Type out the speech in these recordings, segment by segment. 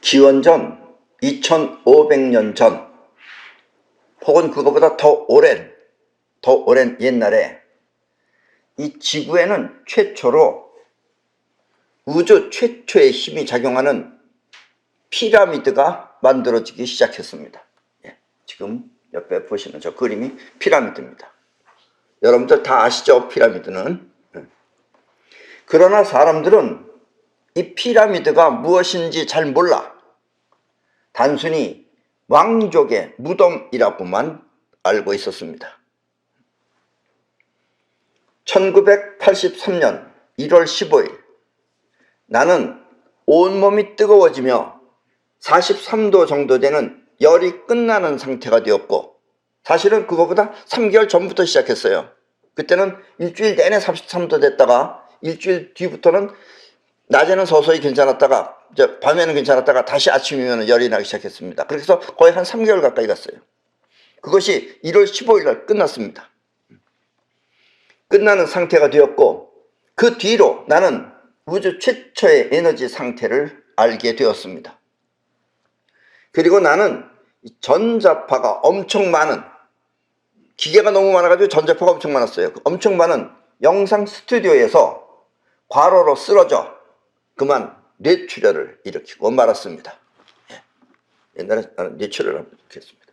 기원전 2500년 전 혹은 그거보다 더 오랜 옛날에 이 지구에는 최초로 우주 최초의 힘이 작용하는 피라미드가 만들어지기 시작했습니다. 지금 옆에 보시는 저 그림이 피라미드입니다. 여러분들 다 아시죠? 피라미드는. 그러나 사람들은 이 피라미드가 무엇인지 잘 몰라. 단순히 왕족의 무덤이라고만 알고 있었습니다. 1983년 1월 15일 나는 온몸이 뜨거워지며 43도 정도 되는 열이 끝나는 상태가 되었고, 사실은 그거보다 3개월 전부터 시작했어요. 그때는 일주일 내내 33도 됐다가 일주일 뒤부터는 낮에는 서서히 괜찮았다가 밤에는 괜찮았다가 다시 아침이면 열이 나기 시작했습니다. 그래서 거의 한 3개월 가까이 갔어요. 그것이 1월 15일 날 끝났습니다. 끝나는 상태가 되었고, 그 뒤로 나는 우주 최초의 에너지 상태를 알게 되었습니다. 그리고 나는 전자파가 엄청 많은, 기계가 너무 많아가지고 전자파가 엄청 많았어요. 엄청 많은 영상 스튜디오에서 과로로 쓰러져 그만 뇌출혈을 일으키고 말았습니다. 옛날에 나는 뇌출혈을 한번 일으켰습니다.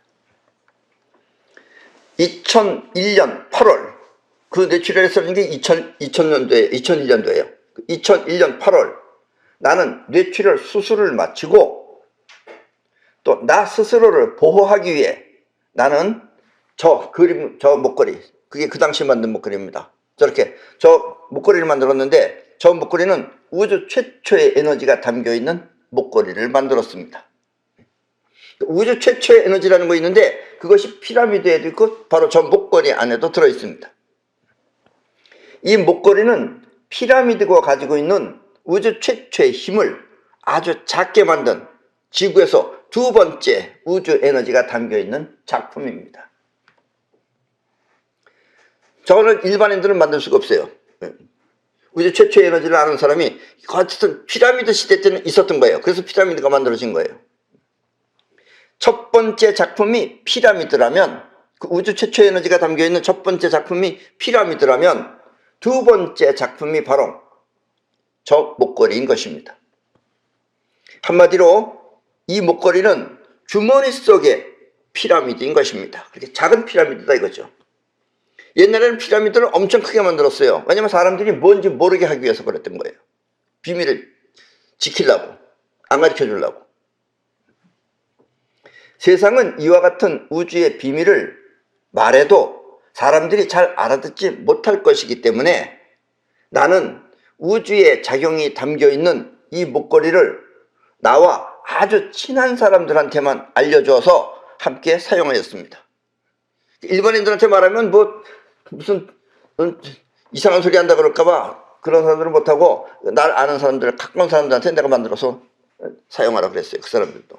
2001년 8월, 그 뇌출혈에 쓰러진 게 2001년도예요. 2001년 8월 나는 뇌출혈 수술을 마치고 또 나 스스로를 보호하기 위해 나는 저 목걸이, 그게 그 당시 만든 목걸이입니다. 저렇게 저 목걸이를 만들었는데, 저 목걸이는 우주 최초의 에너지가 담겨있는 목걸이를 만들었습니다. 우주 최초의 에너지라는 거 있는데 그것이 피라미드에도 있고 바로 저 목걸이 안에도 들어있습니다. 이 목걸이는 피라미드가 가지고 있는 우주 최초의 힘을 아주 작게 만든 지구에서 두 번째 우주 에너지가 담겨있는 작품입니다. 저거는 일반인들은 만들 수가 없어요. 우주 최초의 에너지를 아는 사람이 어쨌든 피라미드 시대 때는 있었던 거예요. 그래서 피라미드가 만들어진 거예요. 첫 번째 작품이 피라미드라면, 그 우주 최초의 에너지가 담겨있는 첫 번째 작품이 피라미드라면 두 번째 작품이 바로 저 목걸이인 것입니다. 한마디로 이 목걸이는 주머니 속의 피라미드인 것입니다. 그렇게 작은 피라미드다 이거죠. 옛날에는 피라미드를 엄청 크게 만들었어요. 왜냐하면 사람들이 뭔지 모르게 하기 위해서 그랬던 거예요. 비밀을 지키려고, 안 가르쳐 주려고. 세상은 이와 같은 우주의 비밀을 말해도 사람들이 잘 알아듣지 못할 것이기 때문에 나는 우주의 작용이 담겨있는 이 목걸이를 나와 아주 친한 사람들한테만 알려줘서 함께 사용하였습니다. 일반인들한테 말하면 무슨 이상한 소리 한다 그럴까봐 그런 사람들은 못하고, 날 아는 사람들, 가까운 사람들한테 내가 만들어서 사용하라 그랬어요. 그 사람들도.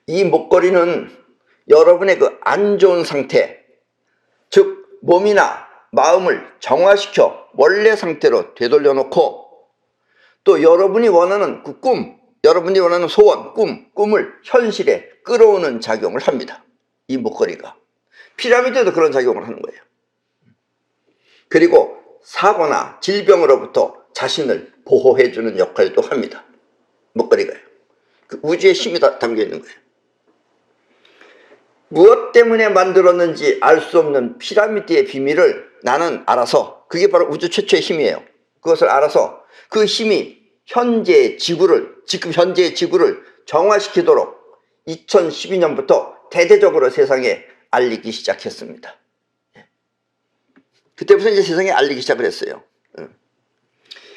이 목걸이는 여러분의 그 안 좋은 상태, 즉 몸이나 마음을 정화시켜 원래 상태로 되돌려 놓고, 또 여러분이 원하는 그 꿈, 여러분이 원하는 소원, 꿈을 현실에 끌어오는 작용을 합니다. 이 목걸이가. 피라미드도 그런 작용을 하는 거예요. 그리고 사고나 질병으로부터 자신을 보호해주는 역할도 합니다. 목걸이가요. 그 우주의 힘이 담겨 있는 거예요. 무엇 때문에 만들었는지 알 수 없는 피라미드의 비밀을 나는 알아서, 그게 바로 우주 최초의 힘이에요. 그것을 알아서 그 힘이 지금 현재의 지구를 정화시키도록 2012년부터 대대적으로 세상에 알리기 시작했습니다. 그때부터 이제 세상에 알리기 시작을 했어요.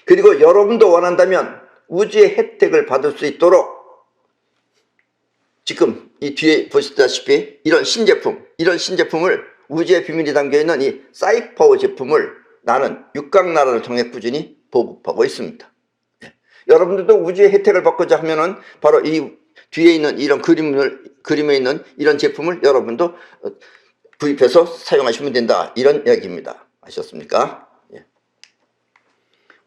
그리고 여러분도 원한다면 우주의 혜택을 받을 수 있도록 지금 이 뒤에 보시다시피 이런 신제품을, 우주의 비밀이 담겨있는 이 사이파워 제품을 나는 육각나라를 통해 꾸준히 보급하고 있습니다. 여러분들도 우주의 혜택을 받고자 하면은 바로 이 뒤에 있는 이런 그림에 있는 이런 제품을 여러분도 구입해서 사용하시면 된다, 이런 이야기입니다. 아셨습니까?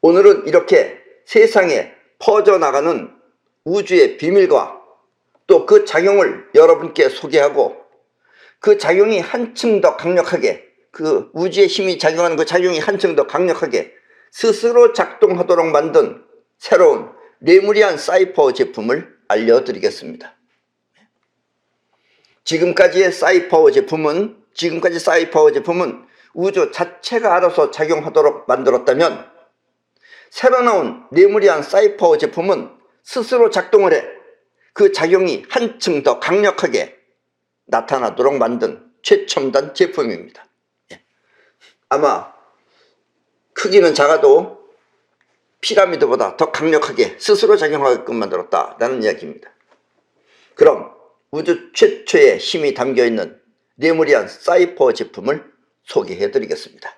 오늘은 이렇게 세상에 퍼져나가는 우주의 비밀과 또 그 작용을 여러분께 소개하고, 그 작용이 한층 더 강력하게, 그 우주의 힘이 작용하는 그 작용이 한층 더 강력하게 스스로 작동하도록 만든 새로운 레무리안 사이퍼 제품을 알려드리겠습니다. 지금까지 사이퍼 제품은 우주 자체가 알아서 작용하도록 만들었다면, 새로 나온 레무리안 사이퍼 제품은 스스로 작동을 해 그 작용이 한층 더 강력하게 나타나도록 만든 최첨단 제품입니다. 아마 크기는 작아도 피라미드보다 더 강력하게 스스로 작용하게끔 만들었다라는 이야기입니다. 그럼 우주 최초의 힘이 담겨있는 레무리안 사이퍼 제품을 소개해 드리겠습니다.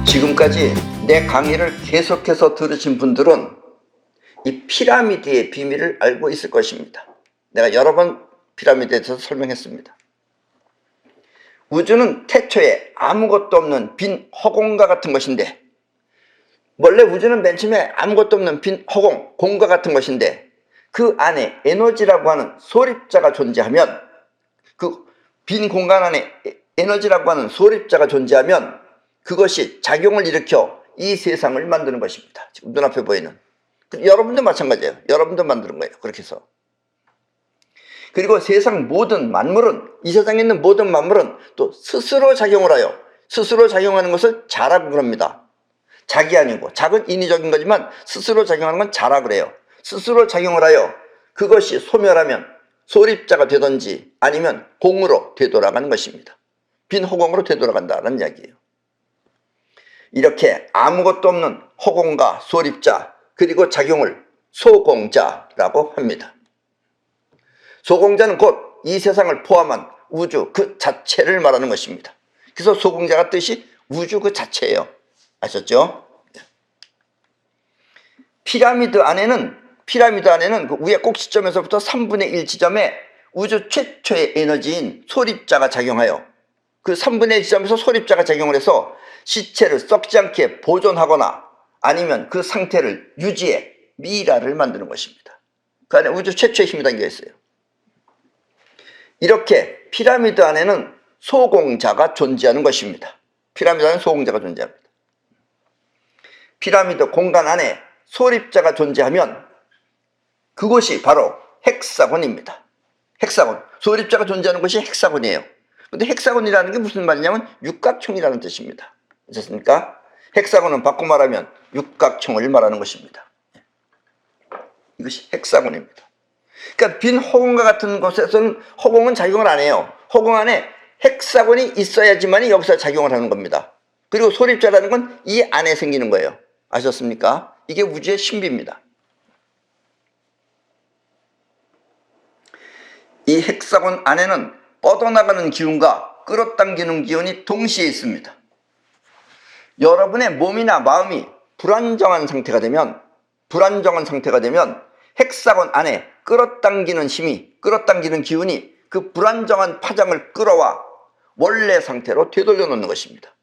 지금까지 내 강의를 계속해서 들으신 분들은 이 피라미드의 비밀을 알고 있을 것입니다. 내가 여러 번 피라미드에 대해서 설명했습니다. 우주는 태초에 아무것도 없는 빈 허공과 같은 것인데, 원래 우주는 맨 처음에 아무것도 없는 빈 허공, 공과 같은 것인데, 그 안에 에너지라고 하는 소립자가 존재하면, 그 빈 공간 안에 에너지라고 하는 소립자가 존재하면 그것이 작용을 일으켜 이 세상을 만드는 것입니다. 지금 눈앞에 보이는. 여러분도 마찬가지예요. 여러분도 만드는 거예요. 그렇게 해서. 그리고 세상 모든 만물은, 이 세상에 있는 모든 만물은 또 스스로 작용을 하여, 스스로 작용하는 것을 자라고 그럽니다. 작이 아니고, 작은 인위적인 거지만 스스로 작용하는 건 자라 그래요. 스스로 작용을 하여 그것이 소멸하면 소립자가 되든지 아니면 공으로 되돌아가는 것입니다. 빈 허공으로 되돌아간다는 이야기예요. 이렇게 아무것도 없는 허공과 소립자, 그리고 작용을 소공자라고 합니다. 소공자는 곧 이 세상을 포함한 우주 그 자체를 말하는 것입니다. 그래서 소공자가 뜻이 우주 그 자체예요. 아셨죠? 피라미드 안에는 그 위에 꼭지점에서부터 3분의 1 지점에 우주 최초의 에너지인 소립자가 작용하여, 그 3분의 1 지점에서 소립자가 작용을 해서 시체를 썩지 않게 보존하거나 아니면 그 상태를 유지해 미라를 만드는 것입니다. 그 안에 우주 최초의 힘이 담겨 있어요. 이렇게 피라미드 안에는 소공자가 존재하는 것입니다. 피라미드 안에 소공자가 존재합니다. 피라미드 공간 안에 소립자가 존재하면 그것이 바로 헥사곤입니다. 헥사곤. 소립자가 존재하는 것이 헥사곤이에요. 근데 헥사곤이라는 게 무슨 말이냐면 육각형이라는 뜻입니다. 아셨습니까? 헥사곤은 바꿔 말하면 육각형을 말하는 것입니다. 이것이 헥사곤입니다. 그러니까 빈 허공과 같은 곳에서는 허공은 작용을 안 해요. 허공 안에 헥사곤이 있어야지만 여기서 작용을 하는 겁니다. 그리고 소립자라는 건 이 안에 생기는 거예요. 아셨습니까? 이게 우주의 신비입니다. 이 헥사곤 안에는 뻗어나가는 기운과 끌어당기는 기운이 동시에 있습니다. 여러분의 몸이나 마음이 불안정한 상태가 되면 헥사곤 안에 끌어당기는 기운이 그 불안정한 파장을 끌어와 원래 상태로 되돌려 놓는 것입니다.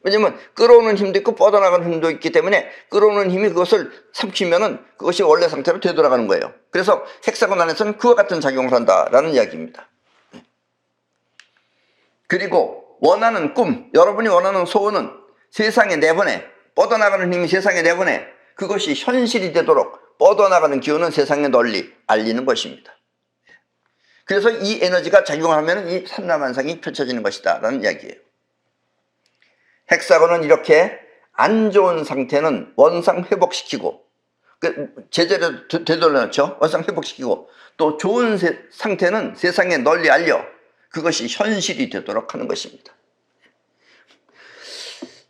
왜냐하면 끌어오는 힘도 있고 뻗어나가는 힘도 있기 때문에 끌어오는 힘이 그것을 삼키면은 그것이 원래 상태로 되돌아가는 거예요. 그래서 헥사곤 안에서는 그와 같은 작용을 한다라는 이야기입니다. 그리고 원하는 꿈, 여러분이 원하는 소원은 세상에 내보내, 뻗어나가는 힘이 세상에 내보내, 그것이 현실이 되도록 뻗어나가는 기운은 세상에 널리 알리는 것입니다. 그래서 이 에너지가 작용하면 이 삼라만상이 펼쳐지는 것이다 라는 이야기예요. 헥사곤은 이렇게 안 좋은 상태는 원상 회복시키고, 제자리로 되돌려놓죠. 원상 회복시키고, 또 좋은 상태는 세상에 널리 알려 그것이 현실이 되도록 하는 것입니다.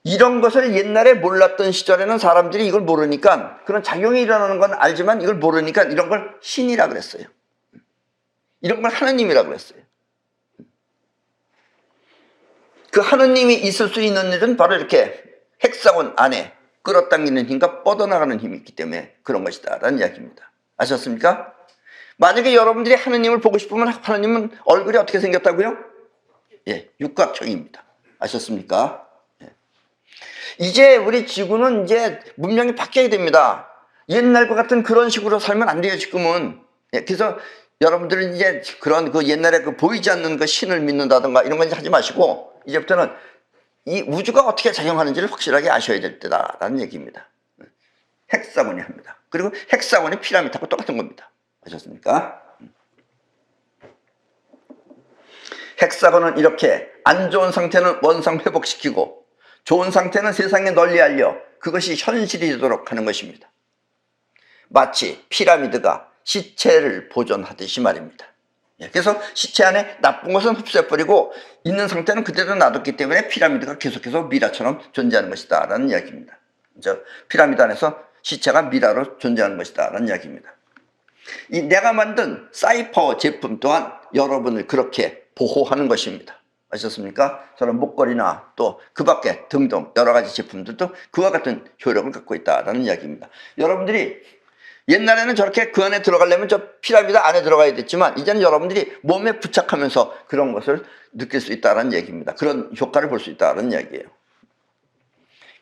이런 것을 옛날에 몰랐던 시절에는 사람들이 이걸 모르니까, 그런 작용이 일어나는 건 알지만 이걸 모르니까 이런 걸 신이라 그랬어요. 이런 걸 하느님이라 그랬어요. 그 하느님이 있을 수 있는 일은 바로 이렇게 헥사곤 안에 끌어당기는 힘과 뻗어나가는 힘이 있기 때문에 그런 것이다 라는 이야기입니다. 아셨습니까? 만약에 여러분들이 하느님을 보고 싶으면 하느님은 얼굴이 어떻게 생겼다고요? 예, 육각형입니다. 아셨습니까? 예. 이제 우리 지구는 이제 문명이 바뀌어야 됩니다. 옛날과 같은 그런 식으로 살면 안 돼요, 지금은. 예, 그래서 여러분들은 이제 그런 그 옛날에 그 보이지 않는 그 신을 믿는다든가 이런 건 하지 마시고, 이제부터는 이 우주가 어떻게 작용하는지를 확실하게 아셔야 될 때다라는 얘기입니다. 헥사곤이 합니다. 그리고 헥사곤이 피라미드하고 똑같은 겁니다. 아셨습니까? 헥사곤은 이렇게 안 좋은 상태는 원상 회복시키고 좋은 상태는 세상에 널리 알려 그것이 현실이 되도록 하는 것입니다. 마치 피라미드가 시체를 보존하듯이 말입니다. 그래서 시체 안에 나쁜 것은 흡수해버리고 있는 상태는 그대로 놔뒀기 때문에 피라미드가 계속해서 미라처럼 존재하는 것이다 라는 이야기입니다. 피라미드 안에서 시체가 미라로 존재하는 것이다 라는 이야기입니다. 이 내가 만든 사이퍼 제품 또한 여러분을 그렇게 보호하는 것입니다. 아셨습니까? 저는 목걸이나 또 그 밖에 등등 여러 가지 제품들도 그와 같은 효력을 갖고 있다라는 이야기입니다. 여러분들이 옛날에는 저렇게 그 안에 들어가려면 저 피라미드 안에 들어가야 됐지만 이제는 여러분들이 몸에 부착하면서 그런 것을 느낄 수 있다는 얘기입니다. 그런 효과를 볼 수 있다는 이야기예요.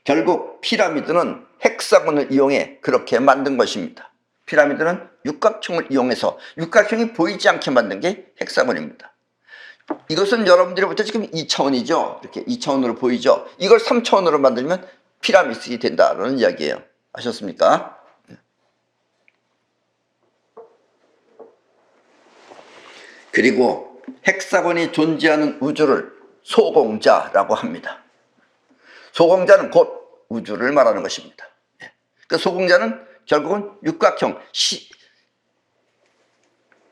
결국 피라미드는 헥사곤을 이용해 그렇게 만든 것입니다. 피라미드는 육각형을 이용해서 육각형이 보이지 않게 만든 게 헥사곤입니다. 이것은 여러분들이 볼 때 지금 2차원이죠. 이렇게 2차원으로 보이죠. 이걸 3차원으로 만들면 피라미드가 된다는 이야기예요. 아셨습니까? 그리고 헥사곤이 존재하는 우주를 소공자라고 합니다. 소공자는 곧 우주를 말하는 것입니다. 그 소공자는 결국은 육각형,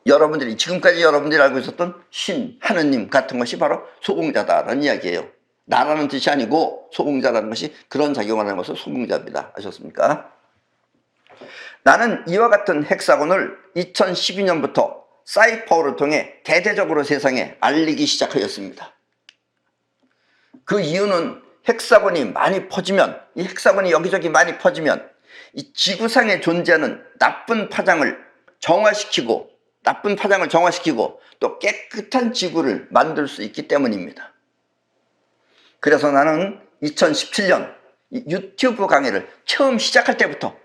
여러분들이 지금까지 여러분들이 알고 있었던 신, 하느님 같은 것이 바로 소공자다라는 이야기예요. 나라는 뜻이 아니고 소공자라는 것이 그런 작용을 하는 것을 소공자입니다. 아셨습니까? 나는 이와 같은 헥사곤을 2012년부터 사이퍼를 통해 대대적으로 세상에 알리기 시작하였습니다. 그 이유는 헥사곤이 많이 퍼지면, 이 헥사곤이 여기저기 많이 퍼지면 이 지구상에 존재하는 나쁜 파장을 정화시키고 또 깨끗한 지구를 만들 수 있기 때문입니다. 그래서 나는 2017년 유튜브 강의를 처음 시작할 때부터,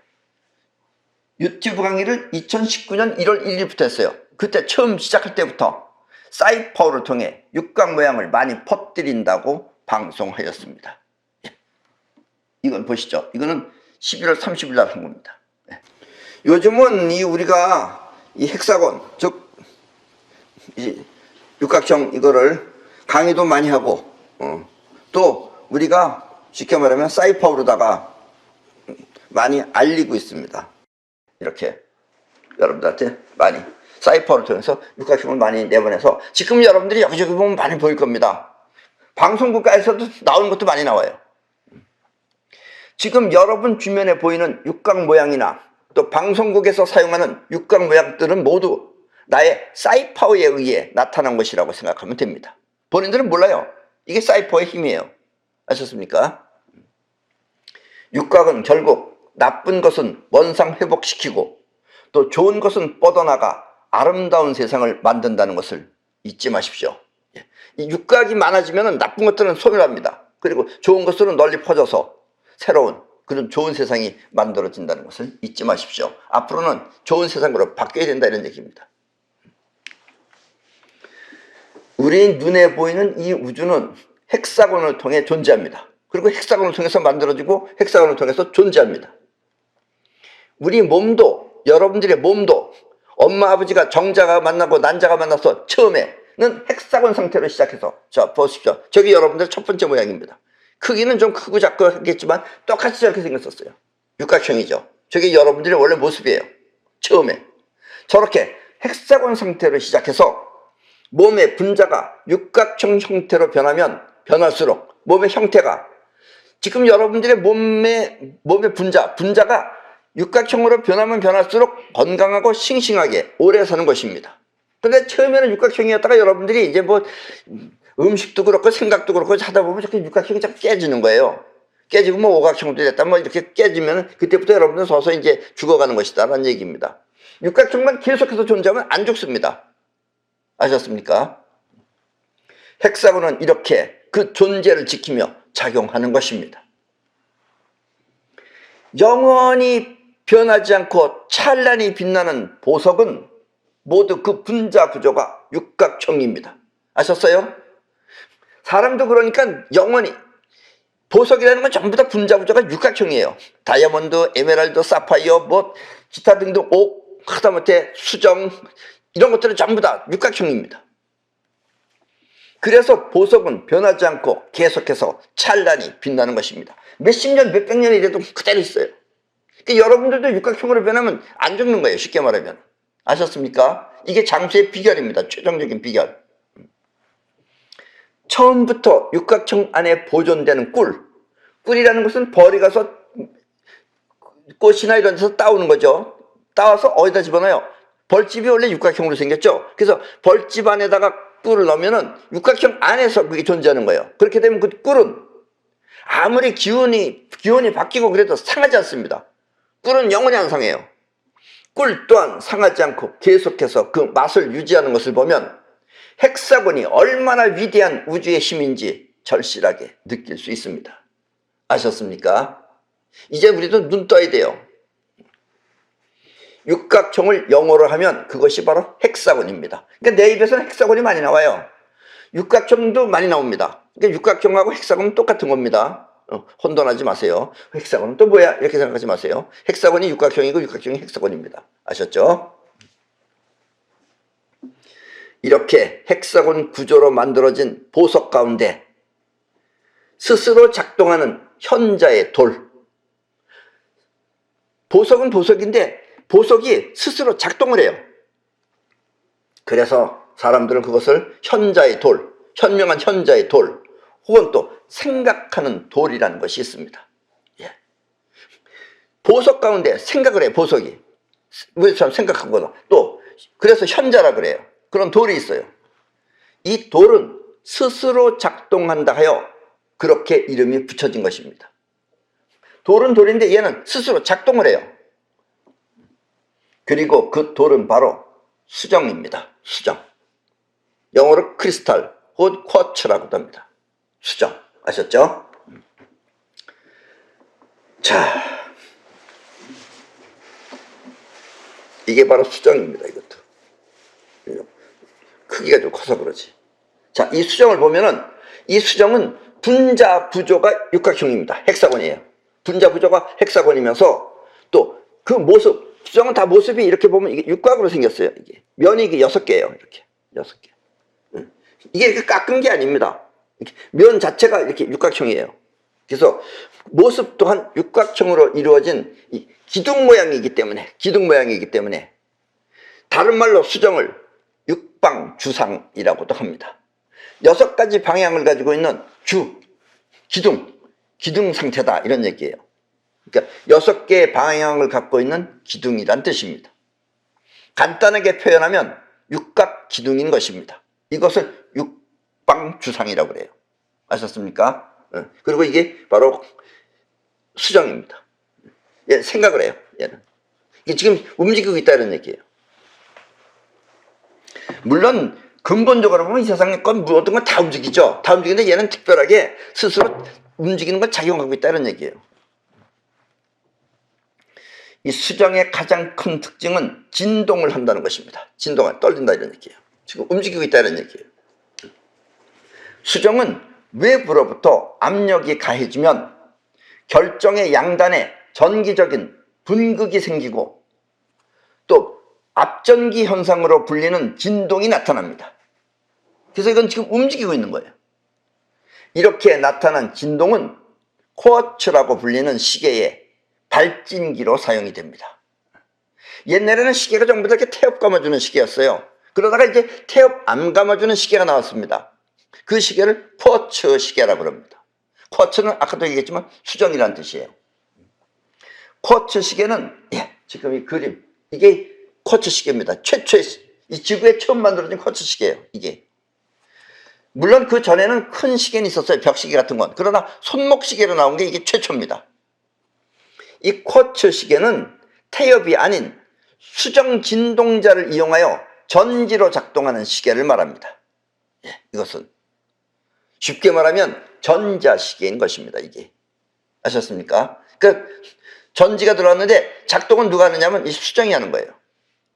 유튜브 강의를 2019년 1월 1일부터 했어요. 그때 처음 시작할 때부터 사이퍼를 통해 육각 모양을 많이 퍼뜨린다고 방송하였습니다. 이건 보시죠. 이거는 11월 30일 날 한 겁니다. 요즘은 우리가 이 헥사곤, 즉 이 육각형 이거를 강의도 많이 하고 또 우리가 쉽게 말하면 사이퍼로다가 많이 알리고 있습니다. 이렇게 여러분들한테 많이 사이퍼를 통해서 육각형을 많이 내보내서 지금 여러분들이 여기저기 보면 많이 보일 겁니다. 방송국가에서도 나오는 것도 많이 나와요. 지금 여러분 주변에 보이는 육각 모양이나 또 방송국에서 사용하는 육각 모양들은 모두 나의 사이퍼에 의해 나타난 것이라고 생각하면 됩니다. 본인들은 몰라요. 이게 사이퍼의 힘이에요. 아셨습니까? 육각은 결국 나쁜 것은 원상 회복시키고 또 좋은 것은 뻗어나가 아름다운 세상을 만든다는 것을 잊지 마십시오. 이 육각이 많아지면 나쁜 것들은 소멸합니다. 그리고 좋은 것들은 널리 퍼져서 새로운 그런 좋은 세상이 만들어진다는 것을 잊지 마십시오. 앞으로는 좋은 세상으로 바뀌어야 된다 이런 얘기입니다. 우리 눈에 보이는 이 우주는 헥사곤을 통해 존재합니다. 그리고 헥사곤을 통해서 만들어지고 헥사곤을 통해서 존재합니다. 우리 몸도, 여러분들의 몸도 엄마 아버지가 정자가 만나고 난자가 만나서 처음에는 헥사곤 상태로 시작해서, 자 보십시오. 저기 여러분들 첫 번째 모양입니다. 크기는 좀 크고 작고 하겠지만 똑같이 저렇게 생겼었어요. 육각형이죠. 저게 여러분들의 원래 모습이에요. 처음에 저렇게 헥사곤 상태로 시작해서 몸의 분자가 육각형 형태로 변하면 변할수록 몸의 형태가 지금 여러분들의 몸의 분자가 육각형으로 변하면 변할수록 건강하고 싱싱하게 오래 사는 것입니다. 근데 처음에는 육각형이었다가 여러분들이 이제 뭐 음식도 그렇고 생각도 그렇고 하다 보면 자꾸 육각형이 자꾸 깨지는 거예요. 깨지고 뭐 오각형도 됐다 뭐 이렇게 깨지면 그때부터 여러분들 서서히 이제 죽어가는 것이다라는 얘기입니다. 육각형만 계속해서 존재하면 안 죽습니다. 아셨습니까? 헥사곤은 이렇게 그 존재를 지키며 작용하는 것입니다. 영원히 변하지 않고 찬란히 빛나는 보석은 모두 그 분자 구조가 육각형입니다. 아셨어요? 사람도 그러니까 영원히 보석이라는 건 전부 다 분자 구조가 육각형이에요. 다이아몬드, 에메랄드, 사파이어, 뭐 기타 등등 옥, 하다못해 수정 이런 것들은 전부 다 육각형입니다. 그래서 보석은 변하지 않고 계속해서 찬란히 빛나는 것입니다. 몇십 년, 몇백 년이 돼도 그대로 있어요. 그러니까 여러분들도 육각형으로 변하면 안 죽는 거예요. 쉽게 말하면. 아셨습니까? 이게 장수의 비결입니다. 최종적인 비결. 처음부터 육각형 안에 보존되는 꿀이라는 것은 벌이 가서 꽃이나 이런 데서 따오는 거죠. 따와서 어디다 집어넣어요? 벌집이 원래 육각형으로 생겼죠. 그래서 벌집 안에다가 꿀을 넣으면은 육각형 안에서 그게 존재하는 거예요. 그렇게 되면 그 꿀은 아무리 기운이 바뀌고 그래도 상하지 않습니다. 꿀은 영원히 안 상해요. 꿀 또한 상하지 않고 계속해서 그 맛을 유지하는 것을 보면 헥사곤이 얼마나 위대한 우주의 힘인지 절실하게 느낄 수 있습니다. 아셨습니까? 이제 우리도 눈 떠야 돼요. 육각형을 영어로 하면 그것이 바로 헥사곤입니다. 그러니까 내 입에서는 헥사곤이 많이 나와요. 육각형도 많이 나옵니다. 그러니까 육각형하고 헥사곤은 똑같은 겁니다. 혼돈하지 마세요. 헥사곤은 또 뭐야? 이렇게 생각하지 마세요. 헥사곤이 육각형이고 육각형이 헥사곤입니다. 아셨죠? 이렇게 헥사곤 구조로 만들어진 보석 가운데 스스로 작동하는 현자의 돌. 보석은 보석인데 보석이 스스로 작동을 해요. 그래서 사람들은 그것을 현자의 돌, 현명한 현자의 돌, 혹은 또 생각하는 돌이라는 것이 있습니다. 예. 보석 가운데 생각을 해요. 보석이. 우리처럼 생각하거나 또 그래서 현자라 그래요. 그런 돌이 있어요. 이 돌은 스스로 작동한다 하여 그렇게 이름이 붙여진 것입니다. 돌은 돌인데 얘는 스스로 작동을 해요. 그리고 그 돌은 바로 수정입니다. 수정. 영어로 크리스탈 혹은 쿼츠라고도 합니다. 수정. 아셨죠? 자, 이게 바로 수정입니다. 이것도 크기가 좀 커서 그러지. 자, 이 수정을 보면은 이 수정은 분자 구조가 육각형입니다. 헥사곤이에요. 분자 구조가 헥사곤이면서 또 그 모습, 수정은 다 모습이 이렇게 보면 이게 육각으로 생겼어요. 이게 면이 이게 6개예요. 이렇게 6개. 이게 이렇게 깎은 게 아닙니다. 이렇게 면 자체가 이렇게 육각형이에요. 그래서 모습 또한 육각형으로 이루어진 이 기둥 모양이기 때문에 다른 말로 수정을 육방주상이라고도 합니다. 6가지 방향을 가지고 있는 기둥 상태다 이런 얘기예요. 그러니까 6개의 방향을 갖고 있는 기둥이란 뜻입니다. 간단하게 표현하면 육각 기둥인 것입니다. 이것을 육방주상이라고 그래요. 아셨습니까? 그리고 이게 바로 수정입니다. 얘 생각을 해요. 얘는 이게 지금 움직이고 있다 이런 얘기예요. 물론 근본적으로 보면 이 세상에 모든 건 다 움직이죠. 다 움직이는데 얘는 특별하게 스스로 움직이는 걸 작용하고 있다 이런 얘기예요. 이 수정의 가장 큰 특징은 진동을 한다는 것입니다. 진동을 떨린다 이런 얘기예요. 지금 움직이고 있다 이런 얘기예요. 수정은 외부로부터 압력이 가해지면 결정의 양단에 전기적인 분극이 생기고 또 앞전기 현상으로 불리는 진동이 나타납니다. 그래서 이건 지금 움직이고 있는 거예요. 이렇게 나타난 진동은 쿼츠라고 불리는 시계의 발진기로 사용이 됩니다. 옛날에는 시계가 전부 다 이렇게 태엽 감아주는 시계였어요. 그러다가 이제 태엽 안 감아주는 시계가 나왔습니다. 그 시계를 쿼츠 시계라고 합니다. 쿼츠는 아까도 얘기했지만 수정이라는 뜻이에요. 쿼츠 시계는 지금 이 그림 이게 쿼츠 시계입니다. 최초의 이 지구에 처음 만들어진 쿼츠 시계예요. 이게 물론 그 전에는 큰 시계는 있었어요. 벽시계 같은 건. 그러나 손목 시계로 나온 게 이게 최초입니다. 이 쿼츠 시계는 태엽이 아닌 수정 진동자를 이용하여 전지로 작동하는 시계를 말합니다. 이것은 쉽게 말하면 전자시계인 것입니다. 이게 아셨습니까? 그 전지가 들어왔는데 작동은 누가 하느냐면 이 수정이 하는 거예요.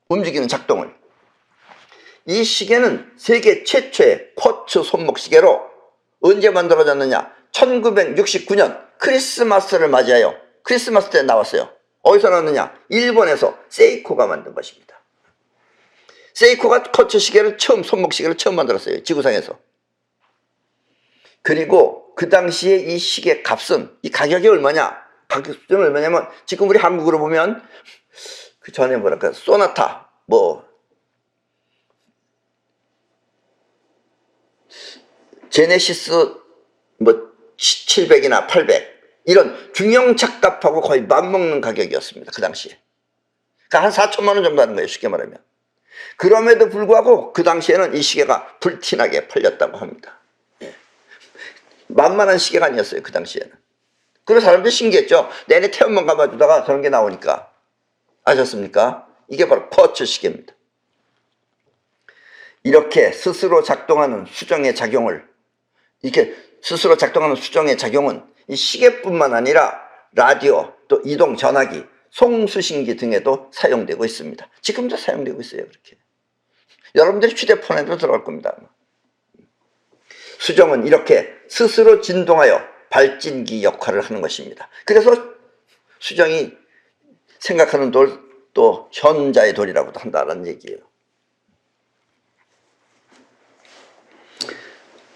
움직이는 작동을. 이 시계는 세계 최초의 쿼츠 손목 시계로 언제 만들어졌느냐? 1969년 크리스마스를 맞이하여 크리스마스 때 나왔어요. 어디서 나왔느냐? 일본에서 세이코가 만든 것입니다. 세이코가 쿼츠 시계를 손목 시계를 처음 만들었어요. 지구상에서. 그리고 그 당시에 이 시계 값은 이 가격이 얼마냐? 가격 수준은 얼마냐면 지금 우리 한국으로 보면 그 전에 뭐랄까 소나타 제네시스 700이나 800 이런 중형차 값하고 거의 맞먹는 가격이었습니다. 그 당시에. 그러니까 한 4천만 원 정도 하는 거예요. 쉽게 말하면. 그럼에도 불구하고 그 당시에는 이 시계가 불티나게 팔렸다고 합니다. 만만한 시계가 아니었어요. 그 당시에는. 그래서 사람들이 신기했죠. 내내 태엽만 감아주다가 저런 게 나오니까. 아셨습니까? 이게 바로 쿼츠 시계입니다. 이렇게 스스로 작동하는 수정의 작용은 이 시계뿐만 아니라 라디오, 또 이동 전화기, 송수신기 등에도 사용되고 있습니다. 지금도 사용되고 있어요. 그렇게. 여러분들이 휴대폰에도 들어갈 겁니다. 수정은 이렇게 스스로 진동하여 발진기 역할을 하는 것입니다. 그래서 수정이 생각하는 돌, 또 현자의 돌이라고도 한다는 얘기예요.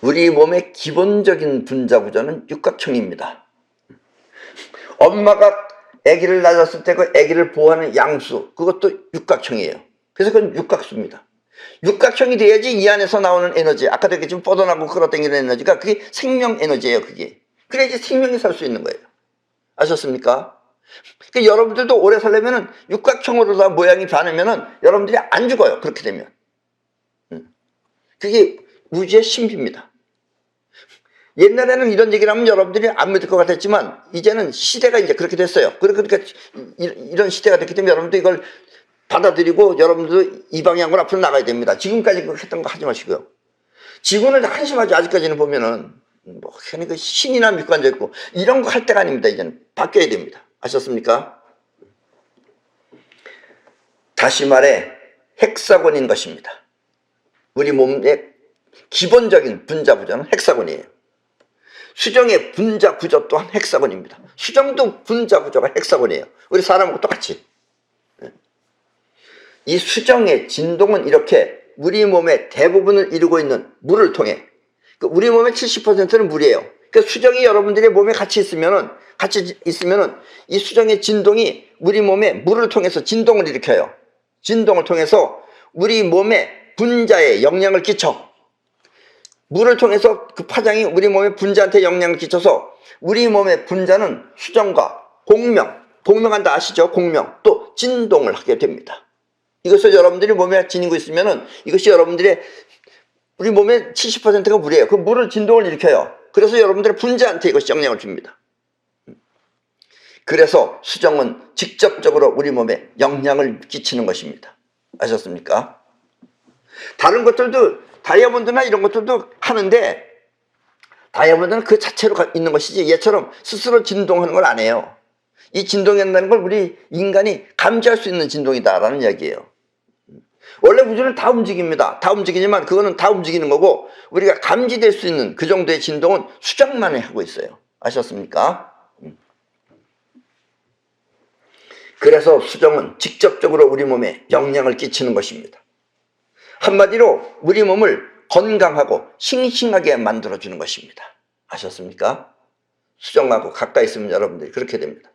우리 몸의 기본적인 분자 구조는 육각형입니다. 엄마가 아기를 낳았을 때 그 아기를 보호하는 양수, 그것도 육각형이에요. 그래서 그건 육각수입니다. 육각형이 돼야지 이 안에서 나오는 에너지, 아까도 얘기했지만 뻗어나고 끌어당기는 에너지가 그게 생명 에너지예요. 그게. 그래야지 생명이 살 수 있는 거예요. 아셨습니까? 그러니까 여러분들도 오래 살려면은 육각형으로 다 모양이 변하면은 여러분들이 안 죽어요. 그렇게 되면. 그게 우주의 신비입니다. 옛날에는 이런 얘기를 하면 여러분들이 안 믿을 것 같았지만 이제는 시대가 이제 그렇게 됐어요. 그러니까 이런 시대가 됐기 때문에 여러분도 이걸 받아들이고 여러분도 이 방향으로 앞으로 나가야 됩니다. 지금까지 그렇게 했던 거 하지 마시고요. 지구는 한심하죠. 아직까지는 보면은 그러니까 신이나 믿고 앉아있고 이런 거 할 때가 아닙니다. 이제는 바뀌어야 됩니다. 아셨습니까? 다시 말해 헥사곤인 것입니다. 우리 몸의 기본적인 분자 구조는 헥사곤이에요. 수정의 분자 구조 또한 헥사곤입니다. 수정도 분자 구조가 헥사곤이에요. 우리 사람하고 똑같이. 이 수정의 진동은 이렇게 우리 몸의 대부분을 이루고 있는 물을 통해, 우리 몸의 70%는 물이에요. 그 수정이 여러분들의 몸에 같이 있으면은 이 수정의 진동이 우리 몸에 물을 통해서 진동을 일으켜요. 진동을 통해서 우리 몸의 분자에 영향을 끼쳐. 물을 통해서 그 파장이 우리 몸의 분자한테 영향을 끼쳐서 우리 몸의 분자는 수정과 공명한다 아시죠? 공명, 또 진동을 하게 됩니다. 이것을 여러분들이 몸에 지니고 있으면은 이것이 여러분들의 우리 몸의 70%가 물이에요. 그 물을 진동을 일으켜요. 그래서 여러분들의 분자한테 이것이 영향을 줍니다. 그래서 수정은 직접적으로 우리 몸에 영향을 끼치는 것입니다. 아셨습니까? 다른 것들도 다이아몬드나 이런 것들도 하는데 다이아몬드는 그 자체로 있는 것이지 얘처럼 스스로 진동하는 걸 안 해요. 이 진동이 한다는 걸 우리 인간이 감지할 수 있는 진동이다라는 이야기예요. 원래 우주는 다 움직입니다. 다 움직이지만 그거는 다 움직이는 거고 우리가 감지될 수 있는 그 정도의 진동은 수정만 하고 있어요. 아셨습니까? 그래서 수정은 직접적으로 우리 몸에 영향을 끼치는 것입니다. 한마디로 우리 몸을 건강하고 싱싱하게 만들어주는 것입니다. 아셨습니까? 수정하고 가까이 있으면 여러분들이 그렇게 됩니다.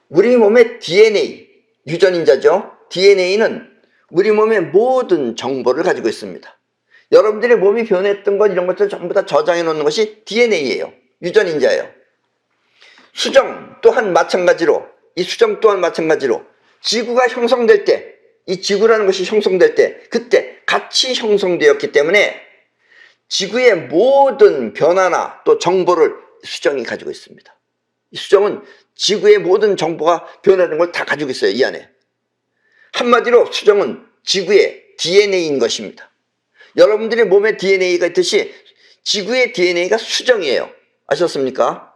우리 몸의 DNA, 유전인자죠. DNA는 우리 몸의 모든 정보를 가지고 있습니다. 여러분들의 몸이 변했던 것 이런 것들 전부 다 저장해 놓는 것이 DNA예요. 유전인자예요. 수정 또한 마찬가지로, 이 수정 또한 마찬가지로 지구가 형성될 때, 이 지구라는 것이 형성될 때 그때 같이 형성되었기 때문에 지구의 모든 변화나 또 정보를 수정이 가지고 있습니다. 이 수정은 지구의 모든 정보가 변화된 걸 다 가지고 있어요. 이 안에. 한마디로 수정은 지구의 DNA인 것입니다. 여러분들의 몸에 DNA가 있듯이 지구의 DNA가 수정이에요. 아셨습니까?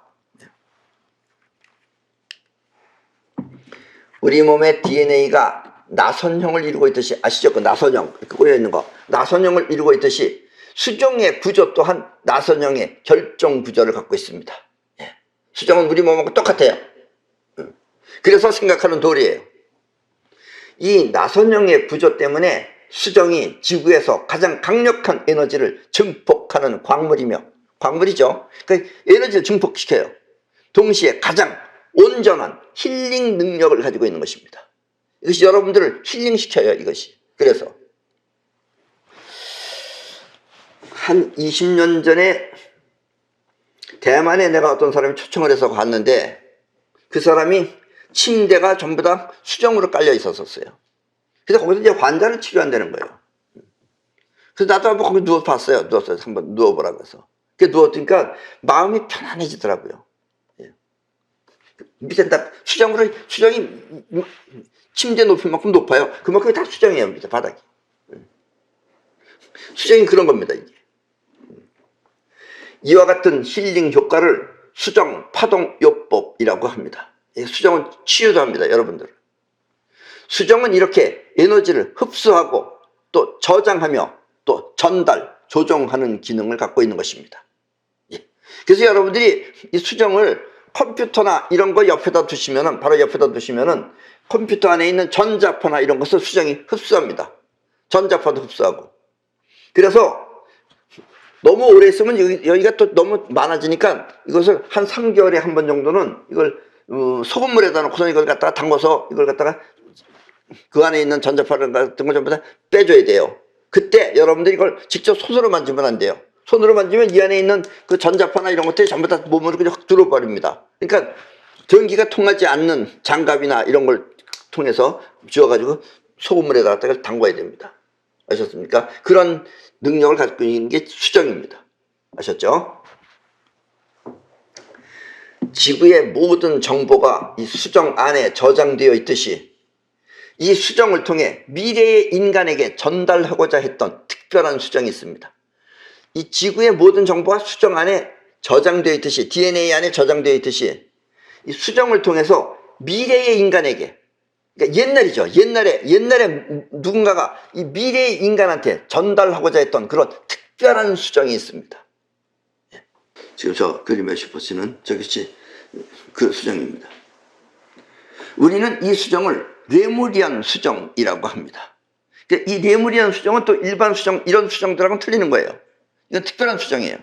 우리 몸의 DNA가 나선형을 이루고 있듯이, 아시죠? 그 나선형, 이렇게 꼬여있는 거. 나선형을 이루고 있듯이 수정의 구조 또한 나선형의 결정 구조를 갖고 있습니다. 수정은 우리 몸하고 똑같아요. 그래서 생각하는 도리예요. 이 나선형의 구조 때문에 수정이 지구에서 가장 강력한 에너지를 증폭하는 광물이죠. 그러니까 에너지를 증폭시켜요. 동시에 가장 온전한 힐링 능력을 가지고 있는 것입니다. 이것이 여러분들을 힐링시켜요. 이것이. 그래서 한 20년 전에 대만에 내가 어떤 사람이 초청을 해서 갔는데 그 사람이 침대가 전부 다 수정으로 깔려 있었어요. 그래서 거기서 이제 환자를 치료한다는 거예요. 그래서 나도 한번 거기 누워서 봤어요. 누웠어요. 한번 누워보라고 해서. 누웠으니까 마음이 편안해지더라고요. 밑에 다 수정이 침대 높이만큼 높아요. 그만큼 다 수정이에요. 밑에 바닥이. 수정이 그런 겁니다. 이게. 이와 같은 힐링 효과를 수정 파동요법이라고 합니다. 수정은 치유도 합니다. 여러분들. 수정은 이렇게 에너지를 흡수하고 또 저장하며 또 전달, 조종하는 기능을 갖고 있는 것입니다. 그래서 여러분들이 이 수정을 컴퓨터나 이런 거 옆에다 두시면은, 바로 옆에다 두시면은 컴퓨터 안에 있는 전자파나 이런 것을 수정이 흡수합니다. 전자파도 흡수하고. 그래서 너무 오래 있으면 여기가 또 너무 많아지니까 이것을 한 3개월에 한 번 정도는 이걸 소금물에다 놓고서 이걸 갖다가 담궈서 이걸 갖다가 그 안에 있는 전자파를 같은 걸 전부 다 빼줘야 돼요. 그때 여러분들이 이걸 직접 손으로 만지면 안 돼요. 손으로 만지면 이 안에 있는 그 전자파나 이런 것들이 전부 다 몸으로 그냥 확 들어버립니다. 그러니까 전기가 통하지 않는 장갑이나 이런 걸 통해서 쥐어가지고 소금물에다가 이걸 담궈야 됩니다. 아셨습니까? 그런 능력을 갖고 있는 게 수정입니다. 아셨죠? 지구의 모든 정보가 이 수정 안에 저장되어 있듯이 이 수정을 통해 미래의 인간에게 전달하고자 했던 특별한 수정이 있습니다. 이 지구의 모든 정보가 수정 안에 저장되어 있듯이, DNA 안에 저장되어 있듯이 이 수정을 통해서 미래의 인간에게, 그러니까 옛날이죠. 옛날에 누군가가 이 미래의 인간한테 전달하고자 했던 그런 특별한 수정이 있습니다. 지금 저 그림에 보시는 저것이 그 수정입니다. 우리는 이 수정을 레무리안 수정이라고 합니다. 이 레무리안 수정은 또 일반 수정, 이런 수정들하고는 틀리는 거예요. 이건 특별한 수정이에요.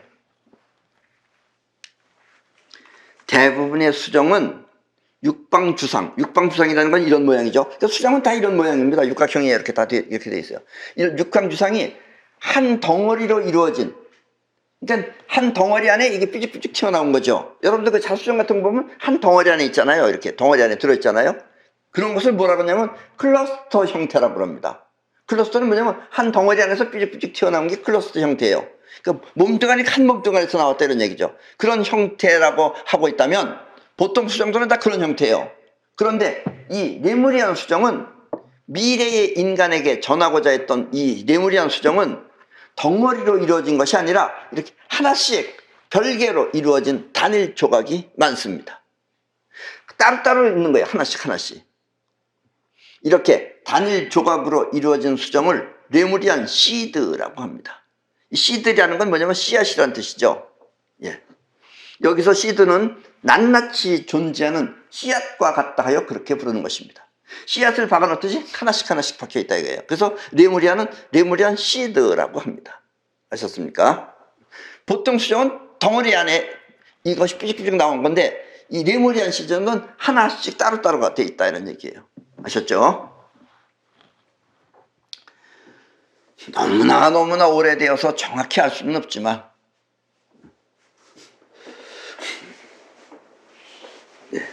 대부분의 수정은 육방주상이라는 건 이런 모양이죠. 그러니까 수정은 다 이런 모양입니다. 육각형이 이렇게 다 이렇게 돼 있어요. 이 육방주상이 한 덩어리로 이루어진, 그러니까 한 덩어리 안에 이게 삐죽삐죽 튀어나온 거죠. 여러분들 그 자수정 같은 거 보면 한 덩어리 안에 있잖아요. 이렇게 덩어리 안에 들어있잖아요. 그런 것을 뭐라고 하냐면 클러스터 형태라고 그럽니다. 클러스터는 뭐냐면 한 덩어리 안에서 삐죽삐죽 튀어나온 게 클러스터 형태예요. 그러니까 몸뚱아리가 한 몸뚱아리에서 나왔다 이런 얘기죠. 그런 형태라고 하고 있다면 보통 수정들은 다 그런 형태예요. 그런데 이 레무리안 수정은 미래의 인간에게 전하고자 했던 이 레무리안 수정은 덩어리로 이루어진 것이 아니라 이렇게 하나씩 별개로 이루어진 단일 조각이 많습니다. 따로따로 있는 거예요. 하나씩. 이렇게 단일 조각으로 이루어진 수정을 레무리안 시드라고 합니다. 이 시드라는 건 뭐냐면 씨앗이라는 뜻이죠. 예. 여기서 시드는 낱낱이 존재하는 씨앗과 같다 하여 그렇게 부르는 것입니다. 씨앗을 박아놓듯이 하나씩 박혀 있다 이거예요. 그래서 레무리안은 레무리안 시드라고 합니다. 아셨습니까? 보통 수정은 덩어리 안에 이것이 삐죽삐죽 나온 건데 이 레무리안 시드는 하나씩 따로따로가 되어 있다 이런 얘기예요. 아셨죠? 너무나 오래되어서 정확히 알 수는 없지만, 네,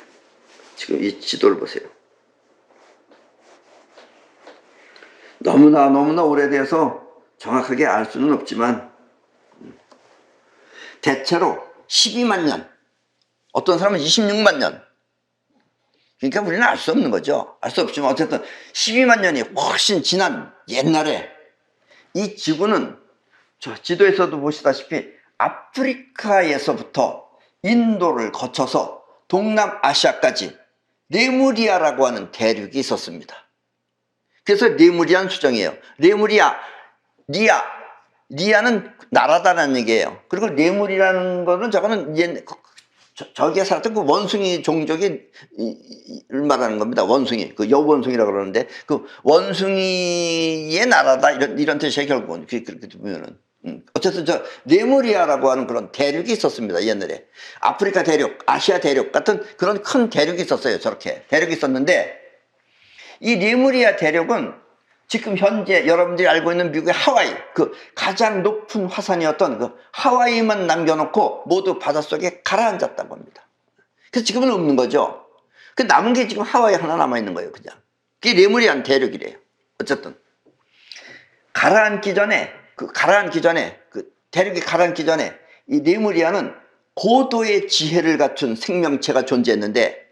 지금 이 지도를 보세요. 너무나 오래돼서 정확하게 알 수는 없지만 대체로 12만 년, 어떤 사람은 26만 년, 그러니까 우리는 알 수 없는 거죠. 알 수 없지만 어쨌든 12만 년이 훨씬 지난 옛날에 이 지구는 저 지도에서도 보시다시피 아프리카에서부터 인도를 거쳐서 동남아시아까지 레무리아라고 하는 대륙이 있었습니다. 그래서 레무리안 수정이에요. 리아는 나라다라는 얘기예요. 그리고 레물이라는 거는 저거는 저기에 살았던 그 원숭이 종족이 말하는 겁니다. 원숭이, 그 여원숭이라고 그러는데 그 원숭이의 나라다 이런 뜻이에요. 결국은 그렇게 보면은. 어쨌든 저 레무리아라고 하는 그런 대륙이 있었습니다. 옛날에 아프리카 대륙, 아시아 대륙 같은 그런 큰 대륙이 있었어요. 저렇게 대륙이 있었는데 이 레무리아 대륙은 지금 현재 여러분들이 알고 있는 미국의 하와이, 그 가장 높은 화산이었던 그 하와이만 남겨놓고 모두 바닷속에 가라앉았다고 합니다. 그래서 지금은 없는 거죠. 그 남은 게 지금 하와이 하나 남아있는 거예요. 그냥 그게 레무리안 대륙이래요. 어쨌든 가라앉기 전에 그 대륙이 가라앉기 전에 이 레무리아는 고도의 지혜를 갖춘 생명체가 존재했는데,